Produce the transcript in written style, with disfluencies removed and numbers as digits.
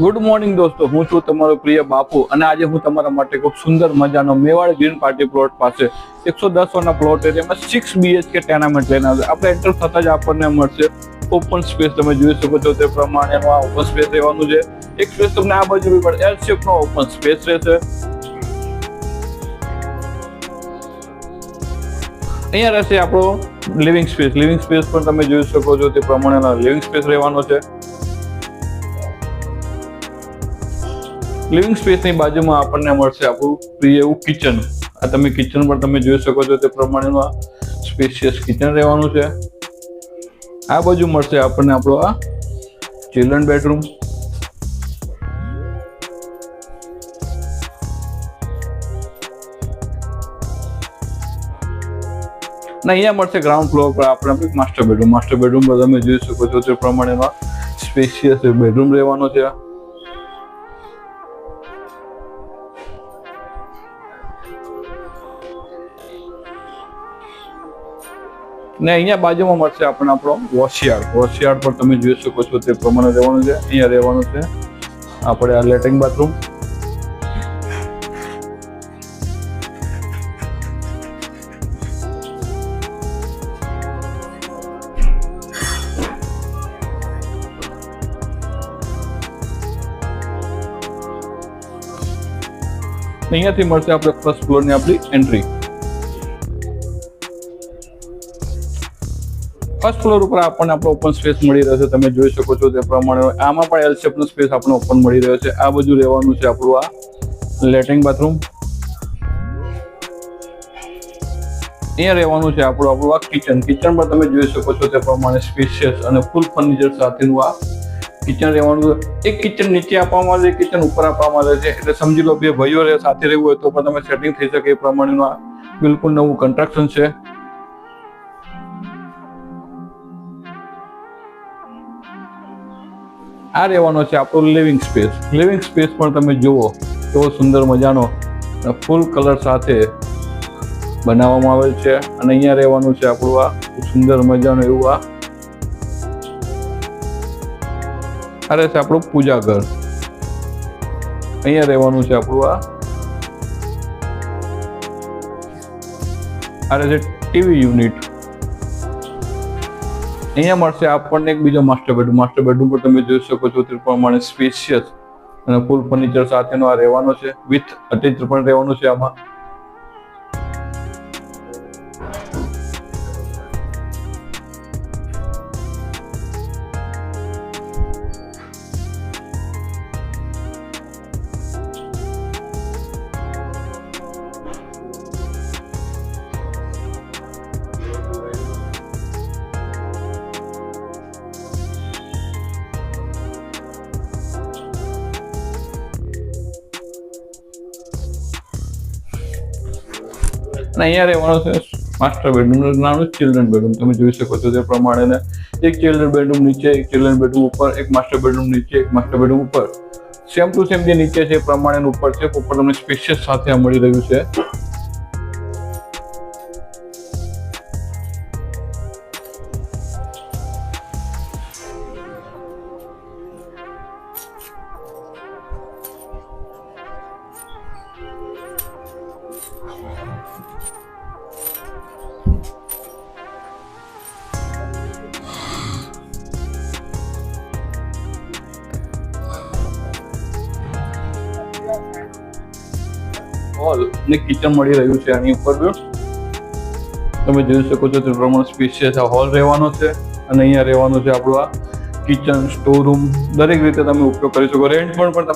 Good morning દોસ્તો, હું છું તમારો પ્રિય બાપુ અને આજે હું તમારા માટે ખૂબ સુંદર મજાનો મેવાડ ગ્રીન પાર્ટી પ્લોટ પાસે 110 ના પ્લોટ એરિયામાં 6 BHK ટેનામેન્ટ લઈને આવ્યા. આપણે એન્ટર થતા જ આપણને મળશે ઓપન સ્પેસ. તમે જોઈ શકો છો તે પ્રમાણેનું આ ઓપન સ્પેસ રહેવાનું છે. એક સ્પેસ તમને આ બાજુ બી પડે, એલ શેપ નો ઓપન સ્પેસ રહેશે. અહીંયા રહેશે આપણો લિવિંગ સ્પેસ. લિવિંગ સ્પેસ પણ તમે જોઈ શકો છો તે પ્રમાણેનો લિવિંગ સ્પેસ રહેવાનો છે. લિવિંગ સ્પેસની બાજુમાં આપણને મળશે આપણું પ્રિય એવું કિચન. આ તમે કિચન પણ તમે જોઈ શકો છો તે પ્રમાણેનું આ સ્પેશિયસ કિચન રહેવાનું છે. આ બાજુ મળશે આપણને આપણો આ ચિલ્ડ્રન બેડરૂમ. અને અહીંયા મળશે ગ્રાઉન્ડ ફ્લોર પર આપણે માસ્ટર બેડરૂમ. માસ્ટર બેડરૂમ પર તમે જોઈ શકો છો તે પ્રમાણેનો સ્પેશિયસ બેડરૂમ રહેવાનો છે. ને અહીંયા બાજુમાં મળશે આપણને આપણો વોશયાર્ડ. વોશયાર્ડ પર તમે જોઈ શકો છો તે પ્રમાણે રહેવાનું છે. અહીંયા રહેવાનું છે આપણે આ લેટ્રિન બાથરૂમ. અહીંયાથી મળશે આપણે ફર્સ્ટ ફ્લોરની આપણી એન્ટ્રી. ફર્સ્ટ ફ્લોર ઉપર આપણને આપણો ઓપન સ્પેસ મળી રહ્યો છે. તમે જોઈ શકો છો તે પ્રમાણે આમાં પણ એલ શેપનો સ્પેસ આપણને ઓપન મળી રહ્યો છે. આ બાજુ રહેવાનું છે આપણું આ લેટ્રિન બાથરૂમ. અહીંયા રહેવાનું છે આપણું આ કિચન. કિચન પર તમે જોઈ શકો છો તે પ્રમાણે સ્પેશિયસ અને ફૂલ ફર્નિચર સાથેનું આ કિચન રહેવાનું છે. એક કિચન નીચે આપવામાં આવે છે, કિચન ઉપર આપવામાં આવે છે. એટલે સમજી લો બે ભાઈઓ સાથે રહેવું હોય તો પણ તમે સેટિંગ થઈ શકે એ પ્રમાણેનું આ બિલકુલ નવું કન્સ્ટ્રક્શન છે. આ રહેવાનો છે આપણો લિવિંગ સ્પેસ. લિવિંગ સ્પેસ પણ તમે જુઓ કેવો સુંદર મજાનો ફૂલ કલર સાથે બનાવવામાં આવેલ છે. અને અહીંયા રહેવાનું છે આપણું આ સુંદર મજાનું એવું આ રહેશે આપણું પૂજા ઘર. અહીંયા રહેવાનું છે આપણું આ રહેશે ટીવી યુનિટ. અહીંયા મળશે આપણને એક બીજો માસ્ટર બેડરૂમ. માસ્ટર બેડરૂમ પર તમે જોઈ શકો છો તે પ્રમાણે સ્પેશિયસ અને ફૂલ ફર્નિચર સાથેનો આ રહેવાનો છે. વિથ અટેચ પણ રહેવાનું છે આમાં. અને અહીંયા રહેવાનું છે માસ્ટર બેડરૂમ, નાનું ચિલ્ડ્રન બેડરૂમ. તમે જોઈ શકો છો તે પ્રમાણે એક ચિલ્ડ્રન બેડરૂમ નીચે, એક ચિલ્ડ્રન બેડરૂમ ઉપર, એક માસ્ટર બેડરૂમ નીચે, એક માસ્ટર બેડરૂમ ઉપર. સેમ ટુ સેમ જે નીચે છે એ પ્રમાણે ઉપર છે. ઉપર તમને સ્પેશિયસ સાથે આ મળી રહ્યું છે. હોલ ને કિચન મળી રહ્યું છે આની ઉપર. તમે જોઈ શકો છો તે પ્રમાણે સ્પેશિયસ આ હોલ રહેવાનો છે. અને અહીંયા રહેવાનું છે આપણું આ કિચન, સ્ટોર રૂમ. દરેક રીતે તમે ઉપયોગ કરી શકો. રેન્ટ પણ તમે